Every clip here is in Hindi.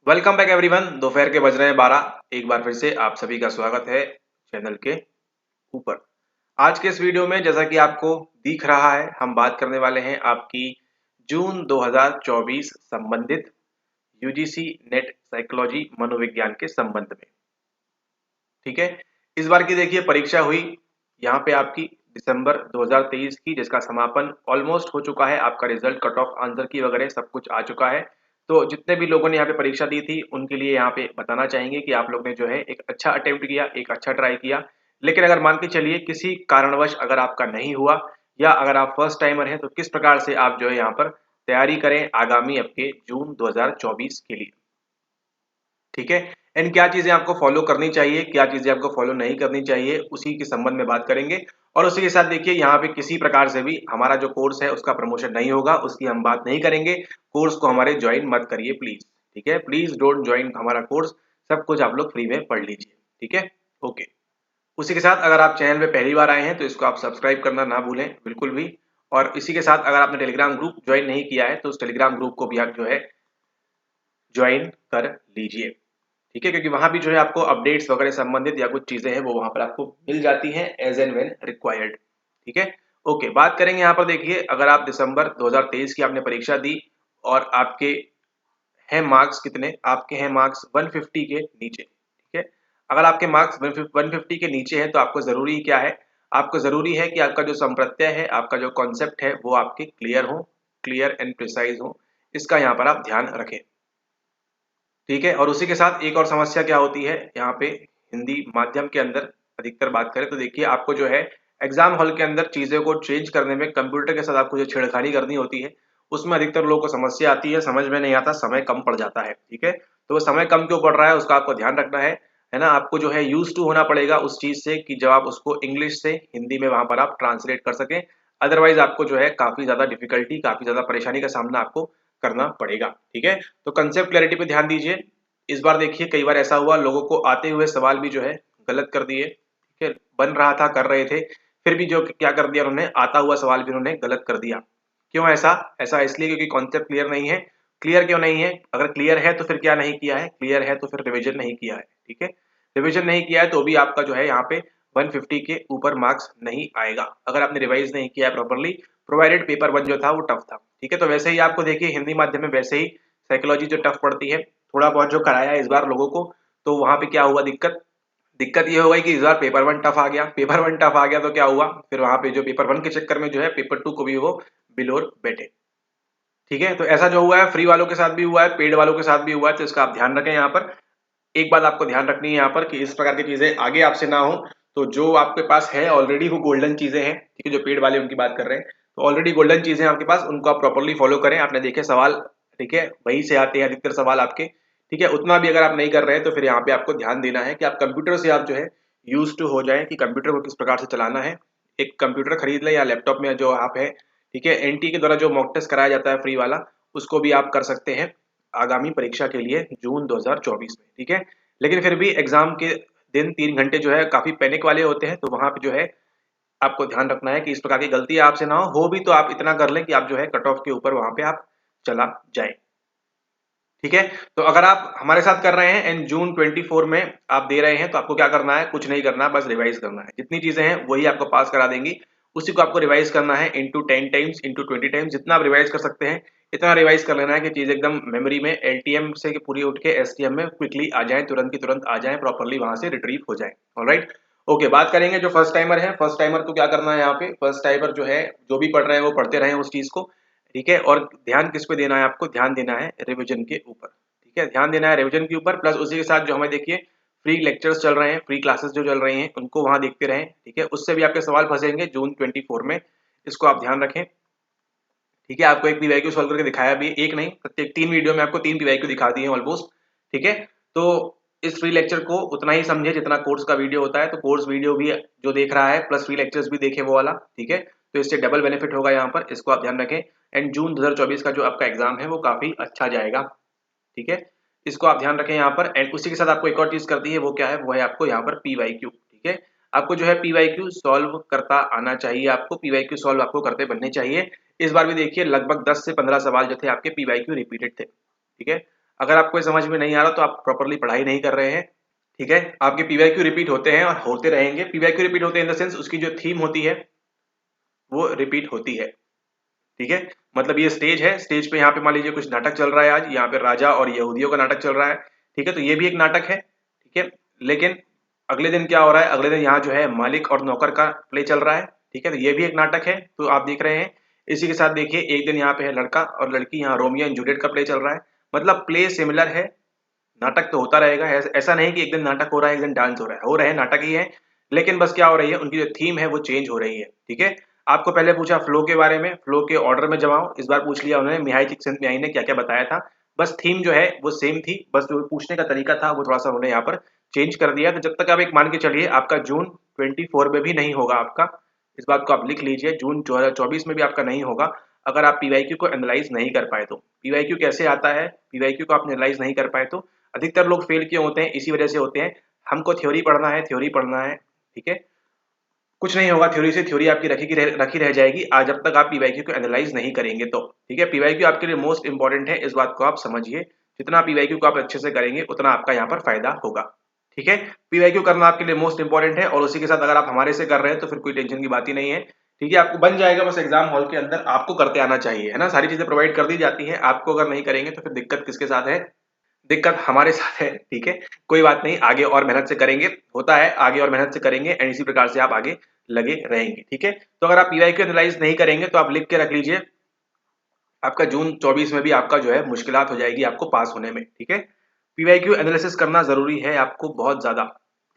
Welcome back everyone. दोपहर के बज रहे हैं 12। एक बार फिर से आप सभी का स्वागत है चैनल के ऊपर। आज के इस वीडियो में जैसा कि आपको दिख रहा है, हम बात करने वाले हैं आपकी जून 2024 संबंधित यूजीसी नेट साइकोलॉजी मनोविज्ञान के संबंध में। ठीक है, इस बार की देखिए परीक्षा हुई यहाँ पे आपकी दिसंबर 2023 की, जिसका समापन ऑलमोस्ट हो चुका है। आपका रिजल्ट, कट ऑफ आंसर की वगैरह सब कुछ आ चुका है। तो जितने भी लोगों ने यहाँ पे परीक्षा दी थी उनके लिए यहाँ पे बताना चाहेंगे कि आप लोग ने जो है एक अच्छा अटेम्प्ट किया, एक अच्छा ट्राई किया। लेकिन अगर मान के चलिए किसी कारणवश अगर आपका नहीं हुआ या अगर आप फर्स्ट टाइमर हैं तो किस प्रकार से आप जो है यहाँ पर तैयारी करें आगामी आपके जून 2024 के लिए। ठीक है, एंड क्या चीजें आपको फॉलो करनी चाहिए, क्या चीजें आपको फॉलो नहीं करनी चाहिए, उसी के संबंध में बात करेंगे। और उसी के साथ देखिए यहाँ पे किसी प्रकार से भी हमारा जो कोर्स है उसका प्रमोशन नहीं होगा, उसकी हम बात नहीं करेंगे। कोर्स को हमारे ज्वाइन मत करिए प्लीज। ठीक है, प्लीज डोंट ज्वाइन हमारा कोर्स। सब कुछ आप लोग फ्री में पढ़ लीजिए। ठीक है, ओके। उसी के साथ अगर आप चैनल में पहली बार आए हैं तो इसको आप सब्सक्राइब करना ना भूलें बिल्कुल भी। और इसी के साथ अगर आपने टेलीग्राम ग्रुप ज्वाइन नहीं किया है तो उस टेलीग्राम ग्रुप को भी आप जो है ज्वाइन कर लीजिए। ठीक है, क्योंकि वहां भी जो है आपको अपडेट्स वगैरह संबंधित या कुछ चीजें हैं वो वहां पर आपको मिल जाती हैं एज एंड व्हेन रिक्वायर्ड। ठीक है, ओके। बात करेंगे यहाँ पर देखिए, अगर आप दिसंबर 2023 की आपने परीक्षा दी और आपके हैं मार्क्स कितने, आपके हैं मार्क्स 150 के नीचे। ठीक है, अगर आपके मार्क्स 150 के नीचे हैं तो आपको जरूरी क्या है, आपको जरूरी है कि आपका जो संप्रत्यय है, आपका जो कॉन्सेप्ट है वो आपके क्लियर हो, क्लियर एंड प्रिसाइज हो। इसका यहाँ पर आप ध्यान रखें। ठीक है, और उसी के साथ एक और समस्या क्या होती है यहाँ पे हिंदी माध्यम के अंदर अधिकतर बात करें तो देखिए आपको जो है एग्जाम हॉल के अंदर चीजें को चेंज करने में कंप्यूटर के साथ आपको जो छेड़खानी करनी होती है उसमें अधिकतर लोगों को समस्या आती है, समझ में नहीं आता, समय कम पड़ जाता है। ठीक है, तो वो समय कम क्यों पड़ रहा है उसका आपको ध्यान रखना है ना। आपको जो है यूज टू होना पड़ेगा उस चीज से कि जब आप उसको इंग्लिश से हिंदी में वहां पर आप ट्रांसलेट कर सकें। अदरवाइज आपको जो है काफी ज्यादा डिफिकल्टी, काफी ज्यादा परेशानी का सामना आपको करना पड़ेगा। ठीक है, तो कंसेप्ट क्लैरिटी पे ध्यान दीजिए। इस बार देखिए कई बार ऐसा हुआ लोगों को आते हुए सवाल भी जो है गलत कर दिए। ठीक है, बन रहा था, कर रहे थे, फिर भी जो क्या कर दिया उन्होंने, आता हुआ सवाल भी उन्होंने गलत कर दिया। क्यों ऐसा? ऐसा इसलिए क्योंकि कॉन्सेप्ट क्लियर नहीं है। क्लियर क्यों नहीं है? अगर क्लियर है तो फिर क्या नहीं किया है, क्लियर है तो फिर रिविजन नहीं किया है। ठीक है, रिविजन नहीं किया है तो भी आपका जो है यहाँ पे 150 के ऊपर मार्क्स नहीं आएगा अगर आपने रिवाइज नहीं किया है प्रॉपरली, प्रोवाइडेड पेपर वन जो था वो टफ था। ठीक है, तो वैसे ही आपको देखिए हिंदी माध्यम में वैसे ही साइकोलॉजी जो टफ पड़ती है, थोड़ा बहुत जो कराया है इस बार लोगों को, तो वहां पे क्या हुआ, दिक्कत दिक्कत ये हो गई कि इस बार पेपर वन टफ आ गया। पेपर वन टफ आ गया तो क्या हुआ, फिर वहां पे जो पेपर वन के चक्कर में जो है पेपर टू को भी वो बिलोर बैठे। ठीक है, तो ऐसा जो हुआ है फ्री वालों के साथ भी हुआ है, पेड वालों के साथ भी हुआ है, तो इसका आप ध्यान रखें। यहाँ पर एक बात आपको ध्यान रखनी है यहाँ पर कि इस प्रकार की चीजें आगे आपसे ना हो। तो जो आपके पास है ऑलरेडी वो गोल्डन चीजें हैं, ठीक है, जो पेड वाले उनकी बात कर रहे हैं, तो ऑलरेडी गोल्डन चीजें आपके पास, उनको आप प्रॉपरली फॉलो करें। आपने देखे सवाल, ठीक है, वही से आते हैं अधिकतर सवाल आपके। ठीक है, उतना भी अगर आप नहीं कर रहे हैं तो फिर यहाँ पे आपको ध्यान देना है कि आप कंप्यूटर से आप जो है यूज टू हो जाए कि कंप्यूटर को किस प्रकार से चलाना है। एक कंप्यूटर खरीद लें या लैपटॉप में जो आप है। ठीक है, एनटी के द्वारा जो मॉक टेस्ट कराया जाता है फ्री वाला, उसको भी आप कर सकते हैं आगामी परीक्षा के लिए जून 2024 में। ठीक है, लेकिन फिर भी एग्जाम के दिन 3 घंटे जो है काफी पैनिक वाले होते हैं, तो वहां पे जो है आपको ध्यान रखना है कि इस प्रकार की गलती आपसे ना हो भी तो आप इतना कर लें कि आप जो है कट ऑफ के ऊपर वहां पे आप चला जाए। ठीक है, तो अगर आप हमारे साथ कर रहे हैं एंड जून 24 में आप दे रहे हैं तो आपको क्या करना है, कुछ नहीं करना, बस रिवाइज करना है। जितनी चीजें हैं वही आपको पास करा देंगी, उसी को आपको रिवाइज करना है इंटू 10 टाइम्स, इंटू 20 टाइम्स, जितना आप रिवाइज कर सकते हैं इतना रिवाइज कर लेना है कि चीज एकदम मेमोरी में, एलटीएम से पूरी उठ के एसटीएम में क्विकली आ जाए, तुरंत की तुरंत आ जाए, प्रॉपरली वहां से रिट्रीव हो जाए। Alright, okay. बात करेंगे जो फर्स्ट टाइमर है, फर्स्ट टाइमर को क्या करना है यहाँ पे, फर्स्ट टाइमर जो है जो भी पढ़ रहे हैं वो पढ़ते रहे उस चीज को। ठीक है, और ध्यान किस पे देना है, आपको ध्यान देना है रिविजन के ऊपर। ठीक है, ध्यान देना है रिवीजन के ऊपर, प्लस उसी के साथ जो हमें देखिए फ्री लेक्चर्स चल रहे हैं, फ्री क्लासेस जो चल रही हैं उनको वहां देखते रहें। ठीक है, उससे भी आपके सवाल फंसेंगे जून 24 में, इसको आप ध्यान रखें। ठीक है, आपको एक पीवाईक्यू सॉल्व करके दिखाया भी है, एक नहीं प्रत्येक 3 वीडियो में आपको 3 पीवाईक्यू दिखा दिए ऑलमोस्ट। ठीक है, तो इस फ्री लेक्चर को उतना ही समझे जितना कोर्स का वीडियो होता है, तो कोर्स वीडियो भी जो देख रहा है प्लस फ्री लेक्चर्स भी देखे वो वाला। ठीक है, तो इससे डबल बेनिफिट होगा यहाँ पर, इसको आप ध्यान रखें। एंड जून 2024 का जो आपका एग्जाम है वो काफी अच्छा जाएगा। ठीक है, इसको आप ध्यान रखें यहाँ पर। एंड उसी के साथ आपको एक और चीज करती है, वो क्या है, वो है आपको यहाँ पर पीवाईक्यू। ठीक है, आपको जो है पीवाईक्यू सॉल्व करता आना चाहिए, आपको पीवाईक्यू सॉल्व आपको करते बनने चाहिए। इस बार भी देखिए लगभग 10 से 15 सवाल जो थे आपके पीवाईक्यू रिपीटेड थे। ठीक है, अगर आपको ये समझ में नहीं आ रहा तो आप प्रॉपरली पढ़ाई नहीं कर रहे हैं, ठीक है। आपके पीवाईक्यू रिपीट होते हैं और होते रहेंगे। पीवाईक्यू रिपीट होते हैं इन द सेंस उसकी जो थीम होती है वो रिपीट होती है, ठीक है। मतलब ये स्टेज है, स्टेज पे यहाँ पे मान लीजिए कुछ नाटक चल रहा है, आज यहाँ पे राजा और यहूदियों का नाटक चल रहा है, ठीक है। तो ये भी एक नाटक है, ठीक है। लेकिन अगले दिन क्या हो रहा है, अगले दिन यहाँ जो है मालिक और नौकर का प्ले चल रहा है, ठीक है। तो ये भी एक नाटक है, तो आप देख रहे हैं। इसी के साथ देखिए एक दिन यहाँ पे है लड़का और लड़की, यहाँ रोमियो एंड जूलियट का प्ले चल रहा है। मतलब प्ले सिमिलर है, नाटक तो होता रहेगा। ऐसा नहीं कि एक दिन नाटक हो रहा है एक दिन डांस हो रहा है, हो रहे हैं नाटक ही है, लेकिन बस क्या हो रही है, उनकी जो थीम है वो चेंज हो रही है, ठीक है। आपको पहले पूछा फ्लो के बारे में, फ्लो के ऑर्डर में जमाओ। इस बार पूछ लिया उन्होंने मिहाई चिक्सिनमियाई ने क्या क्या बताया था। बस थीम जो है वो सेम थी, बस जो पूछने का तरीका था वो थोड़ा सा उन्होंने यहाँ पर चेंज कर दिया। तो जब तक आप एक मान के चलिए आपका जून 24 में भी नहीं होगा आपका, इस बात को आप लिख लीजिए, जून 2024 में भी आपका नहीं होगा अगर आप पीवाईक्यू को एनालाइज नहीं कर पाए तो। पीवाईक्यू कैसे आता है, पीवाईक्यू को आप एनालाइज नहीं कर पाए तो अधिकतर लोग फेल क्यों होते हैं, इसी वजह से होते हैं। हमको थ्योरी पढ़ना है, थ्योरी पढ़ना है, ठीक है। कुछ नहीं होगा थ्योरी से, थ्योरी आपकी रखी रह जाएगी आज जब तक आप पीवाईक्यू को एनालाइज नहीं करेंगे तो, ठीक है। पीवाईक्यू आपके लिए मोस्ट इंपॉर्टेंट है, इस बात को आप समझिए। जितना पीवाईक्यू को आप अच्छे से करेंगे उतना आपका यहाँ पर फायदा होगा, ठीक है। पीवाईक्यू करना आपके लिए मोस्ट इंपॉर्टेंट है, और उसी के साथ अगर आप हमारे से कर रहे हैं तो फिर कोई टेंशन की बात ही नहीं है, ठीक है। आपको बन जाएगा, बस एग्जाम हॉल के अंदर आपको करते आना चाहिए, है ना। सारी चीजें प्रोवाइड कर दी जाती है, आपको अगर नहीं करेंगे तो फिर दिक्कत किसके साथ है, दिक्कत हमारे साथ है, ठीक है। कोई बात नहीं, आगे और मेहनत से करेंगे, होता है, आगे और मेहनत से करेंगे एंड इसी प्रकार से आप आगे लगे रहेंगे, ठीक है। तो अगर आप पीवाईक्यू एनालाइज नहीं करेंगे तो आप लिख के रख लीजिए, आपका जून 24 में भी आपका जो है मुश्किलात हो जाएगी आपको पास होने में, ठीक है। पीवाईक्यू एनालिसिस करना जरूरी है आपको बहुत ज्यादा,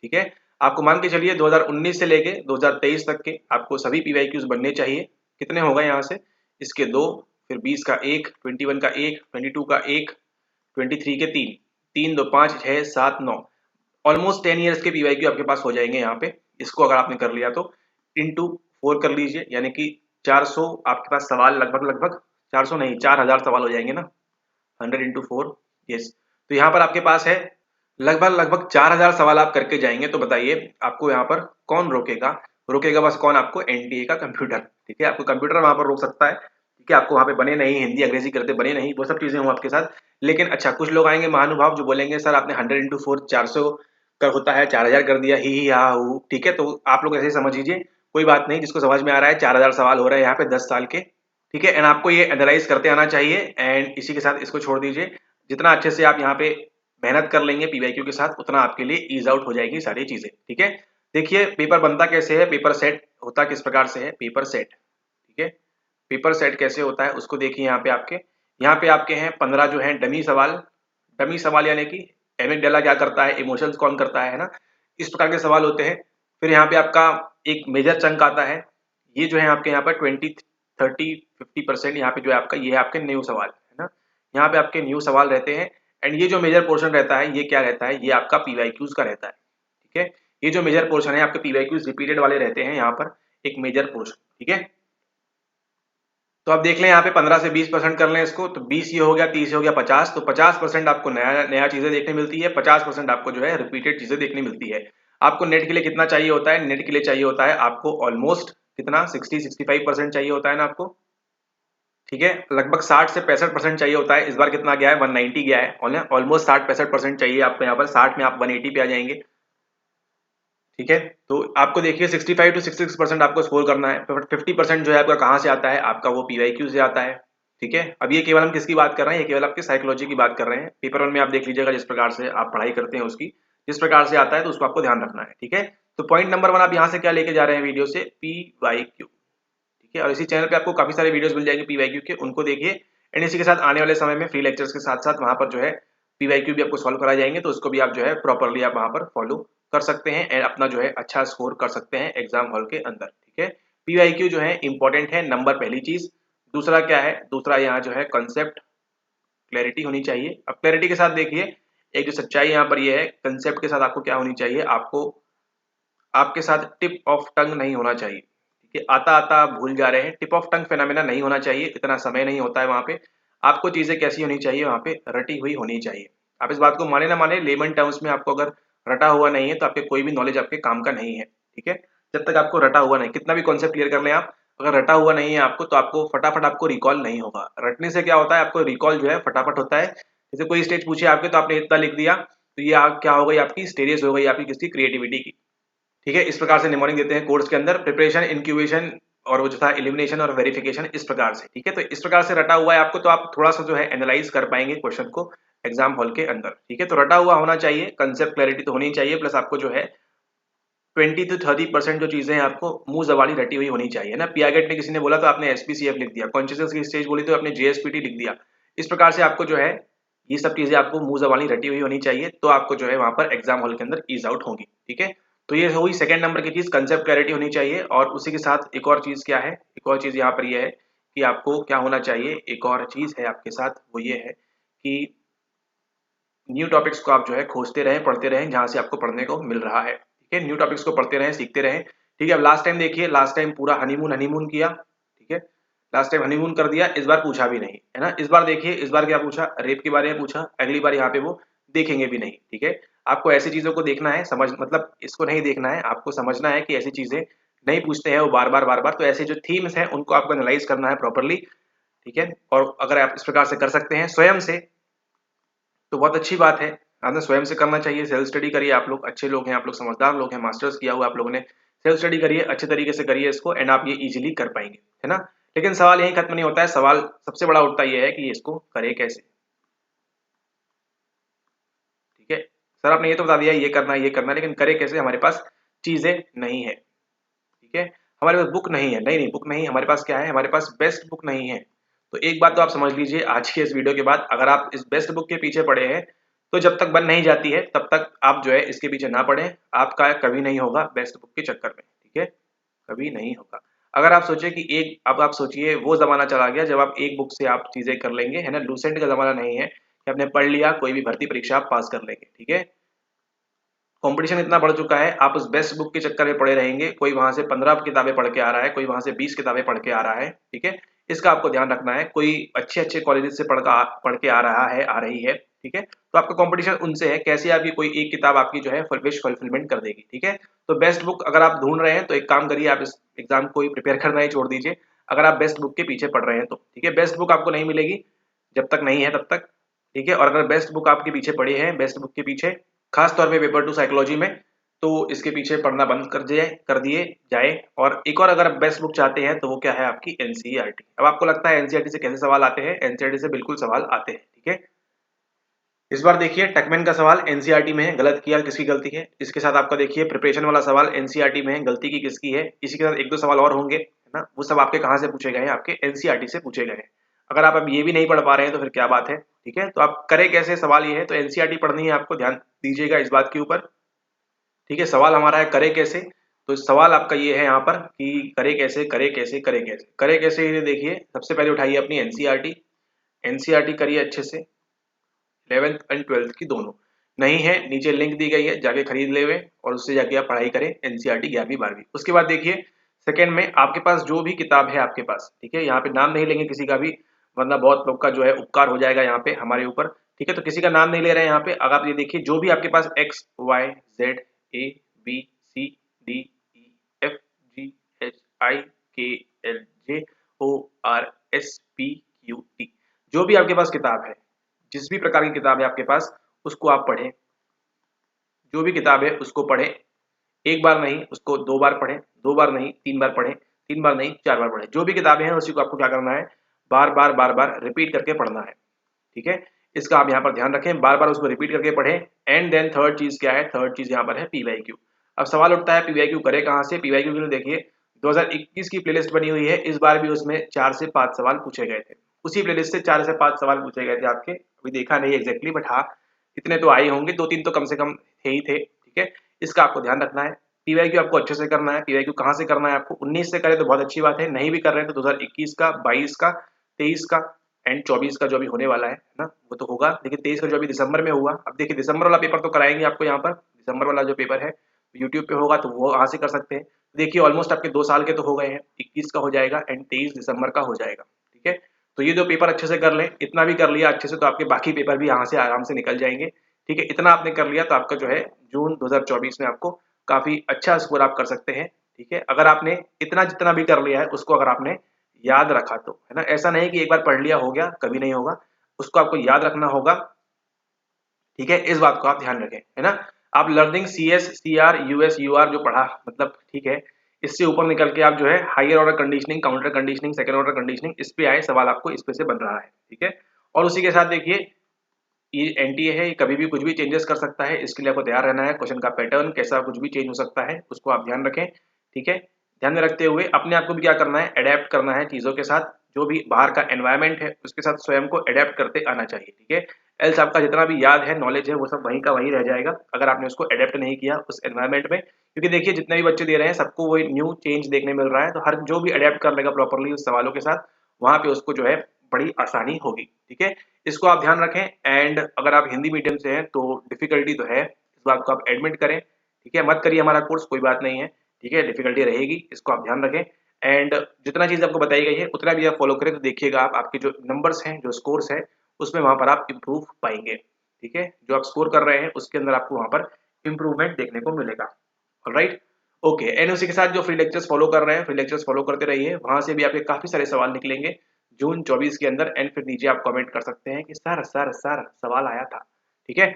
ठीक है। आपको मान के चलिए 2019 से लेके 2023 तक के आपको सभी पीवाईक्यूज बनने चाहिए। कितने हो गए यहाँ से, इसके 2, फिर 20 का 1, 21 का 1, 22 का 1, 23 के 3, 3 2 5 6 7 9, ऑलमोस्ट 10 ईयर्स के पीवाईक्यू आपके पास हो जाएंगे यहाँ पे। इसको अगर आपने कर लिया तो इंटू 4 कर लीजिए, यानी कि 400 आपके पास सवाल, लगभग लगभग 400 नहीं 4000 सवाल हो जाएंगे ना, 100 इंटू 4, यस। तो यहाँ पर आपके पास है लगभग लगभग 4000 सवाल आप करके जाएंगे। तो बताइए आपको यहाँ पर कौन रोकेगा, रोकेगा बस कौन, आपको एनटीए का कंप्यूटर, ठीक है। आपको कंप्यूटर वहां पर रोक सकता है, ठीक है। आपको वहां पे बने नहीं, हिंदी अंग्रेजी करते बने नहीं, वो सब चीजें हो आपके साथ। लेकिन अच्छा कुछ लोग आएंगे महानुभाव जो बोलेंगे सर आपने 100 इंटू 4 400 का होता है, 4000 कर दिया, ही हा हू, ठीक है। तो आप लोग ऐसे समझ लीजिए, कोई बात नहीं, जिसको समझ में आ रहा है 4000 सवाल हो रहे हैं यहाँ पे 10 साल के, ठीक है। एंड आपको ये एनालाइज करते आना चाहिए, एंड इसी के साथ इसको छोड़ दीजिए। जितना अच्छे से आप यहाँ पे मेहनत कर लेंगे पीवाईक्यू के साथ उतना आपके लिए ईज आउट हो जाएगी सारी चीजें, ठीक है। देखिए पेपर बनता कैसे है, पेपर सेट होता किस प्रकार से है, पेपर सेट, ठीक है। पेपर सेट कैसे होता है उसको देखिए, यहाँ पे आपके हैं 15 जो है डमी सवाल। डमी सवाल यानी कि एमिगडाला क्या करता है, इमोशंस कौन करता है ना, इस प्रकार के सवाल होते हैं। फिर यहाँ पे आपका एक मेजर चंक आता है, ये जो है आपके यहाँ पर 20 30 50% यहाँ पे जो है आपका, ये है आपके न्यू सवाल, है ना। यहाँ पे आपके न्यू सवाल रहते हैं, एंड ये जो मेजर पोर्शन रहता है ये क्या रहता है, ये आपका पीवाईक्यूज का रहता है, ठीक है। ये जो मेजर पोर्शन है आपके पीवाईक्यूज रिपीटेड वाले रहते हैं यहाँ पर, एक मेजर पोर्शन, ठीक है। तो आप देख लें यहाँ पे 15 से 20% कर लें इसको, तो 20 ये हो गया, 30 हो गया, 50, तो 50% आपको नया नया चीजें देखने मिलती है, 50% आपको जो है रिपीटेड चीजें देखने मिलती है। आपको नेट के लिए कितना चाहिए होता है, नेट के लिए चाहिए होता है आपको ऑलमोस्ट कितना 60-65% चाहिए होता है ना आपको, ठीक है। लगभग 60 से 65% चाहिए होता है। इस बार कितना गया है, 190 गया है, ऑलमोस्ट 60-65% चाहिए आपको यहाँ पर, 60 में आप 180 पे आ जाएंगे, ठीक है। तो आपको देखिए 65 to 66% आपको स्कोर करना है, 50% जो है आपका कहाँ से आता है, आपका वो पीवाईक्यू से आता है, ठीक है। अब ये केवल हम किसकी बात कर रहे हैं, ये केवल आपकी साइकोलॉजी की बात कर रहे हैं। पेपर 1 में आप देख लीजिएगा जिस प्रकार से आप पढ़ाई करते हैं उसकी, जिस प्रकार से आता है तो उसको आपको ध्यान रखना है, ठीक है। तो पॉइंट नंबर 1 आप यहाँ से क्या लेके जा रहे हैं वीडियो से, पीवाईक्यू, ठीक है। और इसी चैनल पे आपको काफी सारे वीडियोस मिल जाएंगे पीवाईक्यू के, उनको देखिए। एंड इसी के साथ आने वाले समय में फ्री लेक्चर्स के साथ साथ वहां पर जो है पीवाईक्यू भी आपको सॉल्व कराए जाएंगे, तो उसको भी आप जो है प्रॉपरली आप वहां पर फॉलो कर सकते हैं एंड अपना जो है अच्छा स्कोर कर सकते हैं एग्जाम हॉल के अंदर, ठीक है। पीवाईक्यू जो है इंपॉर्टेंट है, नंबर पहली चीज। दूसरा क्या है, दूसरा यहाँ जो है कंसेप्ट क्लैरिटी होनी चाहिए। अब क्लैरिटी के साथ देखिए, एक जो सच्चाई यहाँ पर ये है, कंसेप्ट के साथ आपको क्या होनी चाहिए, आपको आपके साथ टिप ऑफ टंग नहीं होना चाहिए, ठीक है। आता आता आप भूल जा रहे हैं, टिप ऑफ टंग फेनोमेना नहीं होना चाहिए, इतना समय नहीं होता है वहां पे। आपको चीजें कैसी होनी चाहिए, वहां पे रटी हुई होनी चाहिए। आप इस बात को माने ना माने, लेमन टर्म्स में आपको अगर रटा हुआ नहीं है तो आपके कोई भी नॉलेज आपके काम का नहीं है, ठीक है। जब तक आपको रटा हुआ नहीं, कितना भी कॉन्सेप्ट क्लियर कर लें आप, अगर रटा हुआ नहीं है आपको तो आपको फटाफट आपको रिकॉल नहीं होगा। रटने से क्या होता है, आपको रिकॉल जो है फटाफट होता है, जैसे कोई स्टेज पूछे आपके तो आपने इतना लिख दिया, तो ये क्या हो गई आपकी स्टेजेस हो गई आपकी किसकी, क्रिएटिविटी की। ठीक है, इस प्रकार से निमोनिक देते हैं कोर्स के अंदर, प्रिपरेशन, इंक्यूबेशन और वो जो था एलिमिनेशन और वेरिफिकेशन, इस प्रकार से। ठीक है, तो इस प्रकार से रटा हुआ है आपको, तो आप थोड़ा सा जो है एनालाइज कर पाएंगे क्वेश्चन को एग्जाम हॉल के अंदर। ठीक है, तो रटा हुआ होना चाहिए, कंसेप्ट क्लैरिटी तो होनी चाहिए, प्लस आपको जो है 20 to 30% जो चीजें हैं आपको मुंह जबानी रटी हुई होनी चाहिए ना। पियागेट ने किसी ने बोला तो आपने एसपीसीएफ लिख दिया, कॉन्शियसनेस की स्टेज बोली तो आपने जेएसपीटी लिख दिया। इस प्रकार से आपको जो है ये सब चीजें आपको मुंह जबानी रटी हुई होनी चाहिए, तो आपको जो है वहां पर एग्जाम हॉल के अंदर ईज आउट होगी। ठीक है, तो ये हुई सेकंड नंबर की चीज, कंसेप्ट क्लैरिटी होनी चाहिए। और उसी के साथ एक और चीज क्या है, एक और चीज यहाँ पर ये है कि आपको क्या होना चाहिए, एक और चीज है आपके साथ, वो ये है कि न्यू टॉपिक्स को आप जो है खोजते रहें, पढ़ते रहें, जहां से आपको पढ़ने को मिल रहा है। ठीक है, न्यू टॉपिक्स को पढ़ते रहें, सीखते रहें। ठीक है, अब लास्ट टाइम देखिए, लास्ट टाइम पूरा हनीमून हनीमून किया। ठीक है, लास्ट टाइम हनीमून कर दिया, इस बार पूछा भी नहीं, है ना। इस बार देखिए, इस बार क्या पूछा, रेप के बारे में पूछा, अगली बार यहाँ पे वो देखेंगे भी नहीं। ठीक है, आपको ऐसी चीजों को देखना है, समझ मतलब इसको नहीं देखना है, आपको समझना है कि ऐसी चीजें नहीं पूछते हैं वो बार बार। तो ऐसे जो थीम्स हैं उनको आपको एनालाइज करना है प्रॉपरली। ठीक है, और अगर आप इस प्रकार से कर सकते हैं स्वयं से तो बहुत अच्छी बात है। आपने स्वयं से करना चाहिए, सेल्फ स्टडी करिए। आप लोग अच्छे लोग हैं, आप लोग समझदार लोग हैं, मास्टर्स किया हुआ आप लोगों ने, सेल्फ स्टडी करिए, अच्छे तरीके से करिए इसको, एंड आप ये इजीली कर पाएंगे, है ना। लेकिन सवाल यही खत्म नहीं होता है, सवाल सबसे बड़ा उठता ये है कि इसको करे कैसे। ठीक है, सर आपने ये तो बता दिया ये करना है ये करना है, लेकिन करे कैसे, हमारे पास चीजें नहीं है। ठीक है, हमारे पास बुक नहीं है, नहीं नहीं बुक नहीं, हमारे पास क्या है, हमारे पास बेस्ट बुक नहीं है। तो एक बात तो आप समझ लीजिए आज के इस वीडियो के बाद, अगर आप इस बेस्ट बुक के पीछे पड़े हैं तो जब तक बन नहीं जाती है तब तक आप जो है इसके पीछे ना पड़े, आपका कभी नहीं होगा बेस्ट बुक के चक्कर में। ठीक है, कभी नहीं होगा। अगर आप सोचिए कि एक, अब आप सोचिए वो जमाना चला गया जब आप एक बुक से आप चीजें कर लेंगे, है ना। लूसेंट का जमाना नहीं है कि आपने पढ़ लिया कोई भी भर्ती परीक्षा आप पास कर लेंगे। ठीक है, कंपटीशन इतना बढ़ चुका है, आप उस बेस्ट बुक के चक्कर में पड़े रहेंगे, कोई वहां से 15 किताबें पढ़ के आ रहा है, कोई वहां से 20 किताबें पढ़ के आ रहा है। ठीक है, इसका आपको ध्यान रखना है। कोई अच्छे अच्छे कॉलेजेस से पढ़ के आ रहा है, आ रही है। ठीक है, तो आपका कंपटीशन उनसे है, कैसे आपकी कोई एक किताब आपकी जो है विश फुलफिलमेंट कर देगी। ठीक है, तो बेस्ट बुक अगर आप ढूंढ रहे हैं तो एक काम करिए, आप इस एग्जाम को प्रिपेयर करना ही छोड़ दीजिए अगर आप बेस्ट बुक के पीछे पढ़ रहे हैं तो। ठीक है, बेस्ट बुक आपको नहीं मिलेगी जब तक नहीं है तब तक। ठीक है, और अगर बेस्ट बुक आपके पीछे पड़ी है, बेस्ट बुक के पीछे खास तौर पे पेपर 2 साइकोलॉजी में, तो इसके पीछे पढ़ना बंद कर दिए जाए। और एक और अगर आप बेस्ट बुक चाहते हैं तो वो क्या है आपकी एनसीईआरटी। अब आपको लगता है एनसीईआरटी से कैसे सवाल आते हैं, एनसीईआरटी से बिल्कुल सवाल आते हैं। ठीक है, इस बार देखिए टकमैन का सवाल एनसीईआरटी में है, गलत किया किसकी गलती है। इसके साथ आपका देखिए प्रिपरेशन वाला सवाल एनसीईआरटी में है, गलती की किसकी है। इसी के साथ एक दो सवाल और होंगे, है ना, वो सब आपके कहाँ से पूछे गए हैं, आपके एनसीईआरटी से पूछे गए हैं। अगर आप अब ये भी नहीं पढ़ पा रहे हैं तो फिर क्या बात है। ठीक है, तो आप करें कैसे, सवाल ये है, तो एनसीईआरटी पढ़नी है आपको, ध्यान दीजिएगा इस बात के ऊपर। ठीक है, सवाल हमारा है करे कैसे, तो सवाल आपका ये है यहाँ पर कि करे कैसे करे कैसे करे कैसे करे कैसे। ये देखिए सबसे पहले उठाइए अपनी एनसीईआरटी, एनसीईआरटी करिए अच्छे से, 11th एंड 12th की दोनों। नहीं है नीचे लिंक दी गई है, जाके खरीद ले हुए और उससे जाके आप पढ़ाई करें एनसीईआरटी 11वीं 12वीं। उसके बाद देखिए सेकंड में आपके पास जो भी किताब है आपके पास, ठीक है, यहाँ पे नाम नहीं लेंगे किसी का भी, वरना बहुत लोग का जो है उपकार हो जाएगा यहाँ पे हमारे ऊपर। ठीक है, तो किसी का नाम नहीं ले रहे हैं यहाँ पे। अगर आप ये देखिए जो भी आपके पास XYZABCDEFGHIKLJORSPQT, जो भी आपके पास किताब है, जिस भी प्रकार की किताब है आपके पास, उसको आप पढ़ें। जो भी किताब है उसको पढ़ें, एक बार नहीं उसको 2 बार पढ़ें, 2 बार नहीं 3 बार पढ़ें, 3 बार नहीं 4 बार पढ़ें। जो भी किताबें हैं उसी को आपको क्या करना है, बार बार रिपीट करके पढ़ना है। ठीक है, इसका आप यहाँ पर ध्यान रखें, बार बार उसको रिपीट करके पढ़ें। एंड देन थर्ड चीज क्या है, थर्ड चीज यहाँ पर है पीवाईक्यू। अब सवाल उठता है पीवाईक्यू करे कहाँ से। पीवाईक्यू के लिए देखिए 2021 की प्लेलिस्ट बनी हुई है, इस बार भी उसमें 4 से 5 सवाल पूछे गए थे, उसी प्लेलिस्ट से 4 से 5 सवाल पूछे गए थे आपके। अभी देखा नहीं एग्जैक्टली, बट हाँ इतने तो आए होंगे, 2-3 तो कम से कम थे ही थे। ठीक है, इसका आपको ध्यान रखना है। पीवाईक्यू आपको अच्छे से करना है। पीवाईक्यू कहाँ से करना है आपको, 19 से करें तो बहुत अच्छी बात है, नहीं भी कर रहे हैं तो 2021 का, 22 का, 23 का एंड 24 का जो अभी होने वाला है ना, वो तो होगा। लेकिन 23 का जो अभी दिसंबर में हुआ, अब देखिए दिसंबर वाला पेपर तो कराएंगे आपको यहाँ पर, दिसंबर वाला जो पेपर है यूट्यूब पे होगा तो वो वहां से कर सकते हैं। देखिए ऑलमोस्ट आपके 2 साल के तो हो गए हैं, 21 का हो जाएगा एंड 23 दिसंबर का हो जाएगा। ठीक है, तो ये 2 पेपर अच्छे से कर लें, इतना भी कर लिया अच्छे से तो आपके बाकी पेपर भी यहाँ से आराम से निकल जाएंगे। ठीक है, इतना आपने कर लिया तो आपका जो है जून 2024 में आपको काफी अच्छा स्कोर आप कर सकते हैं। ठीक है, अगर आपने इतना जितना भी कर लिया है उसको अगर आपने याद रखा तो, है ना। ऐसा नहीं कि एक बार पढ़ लिया हो गया, कभी नहीं होगा, उसको आपको याद रखना होगा। ठीक है, इस बात को आप ध्यान रखें, है ना। आप learning CS, CR, US, UR जो पढ़ा, मतलब ठीक है, इससे ऊपर निकल के आप जो है higher order conditioning, counter conditioning, second order conditioning, इस पे आए, सवाल आपको इस पे से बन रहा है, ठीक है। और उसी के साथ देखिए, ये NTA है, ये कभी भी कुछ भी चेंजेस कर सकता है, इसके लिए आपको तैयार रहना है। क्वेश्चन का पैटर्न कैसा कुछ भी चेंज हो सकता है, उसको आप ध्यान रखें, ठीक है। ध्यान में रखते हुए अपने आप को भी क्या करना है, अडेप्ट करना है चीजों के साथ, जो भी बाहर का एनवायरनमेंट है उसके साथ स्वयं को अडेप्ट करते आना चाहिए, ठीक है। एल्स आपका जितना भी याद है, नॉलेज है, वो सब वहीं का वहीं रह जाएगा अगर आपने उसको अडेप्ट नहीं किया उस एनवायरनमेंट में। क्योंकि देखिए, जितने भी बच्चे दे रहे हैं सबको वही न्यू चेंज देखने मिल रहा है, तो हर जो भी अडेप्ट कर लेगा प्रॉपरली उस सवालों के साथ, वहां पे उसको जो है बड़ी आसानी होगी, ठीक है। इसको आप ध्यान रखें। एंड अगर आप हिंदी मीडियम से हैं तो डिफिकल्टी तो है, इस बात को आप एडमिट करें, ठीक है। मत करिए हमारा कोर्स, कोई बात नहीं है, ठीक है, डिफिकल्टी रहेगी, इसको आप ध्यान रखें। एंड जितना चीज आपको बताई गई है उतना भी आप फॉलो करें, तो देखिएगा आप, आपके जो नंबर्स हैं, जो स्कोर्स है, उसमें वहां पर आप इंप्रूव पाएंगे, ठीक है। जो आप स्कोर कर रहे हैं उसके अंदर आपको वहां पर इंप्रूवमेंट देखने को मिलेगा। Alright, okay. एंड उसी के साथ जो फ्री लेक्चर्स फॉलो कर रहे हैं, फ्री लेक्चर्स फॉलो करते रहिए, वहां से भी आपके काफी सारे सवाल निकलेंगे जून 24 के अंदर। एंड फिर नीचे आप कमेंट कर सकते हैं कि सर सर सर सवाल आया था, ठीक है।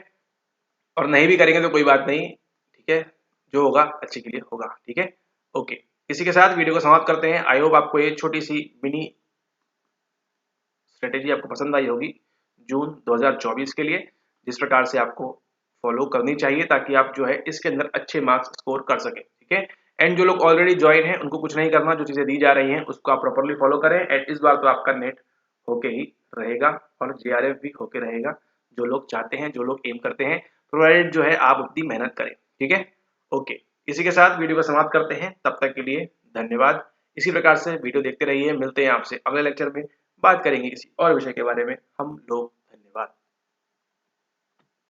और नहीं भी करेंगे तो कोई बात नहीं, ठीक है, जो होगा अच्छे के लिए होगा, ठीक है। ओके, इसी के साथ वीडियो को समाप्त करते हैं। आई होप आपको ये छोटी सी मिनी स्ट्रेटेजी आपको पसंद आई होगी जून 2024 के लिए, जिस प्रकार से आपको फॉलो करनी चाहिए ताकि आप जो है इसके अंदर अच्छे मार्क्स स्कोर कर सकें, ठीक है। एंड जो लोग ऑलरेडी ज्वाइन हैं उनको कुछ नहीं करना, जो चीजें दी जा रही हैं उसको आप प्रॉपरली फॉलो करें। एंड इस बार तो आपका नेट होके ही रहेगा और JRF भी होके रहेगा, जो लोग चाहते हैं, जो लोग एम करते हैं, प्रोवाइडेड जो है आप अपनी मेहनत करें, ठीक है। ओके, इसी के साथ वीडियो को समाप्त करते हैं, तब तक के लिए धन्यवाद। इसी प्रकार से वीडियो देखते रहिए, मिलते हैं आपसे अगले लेक्चर में, बात करेंगे किसी और विषय के बारे में हम लोग।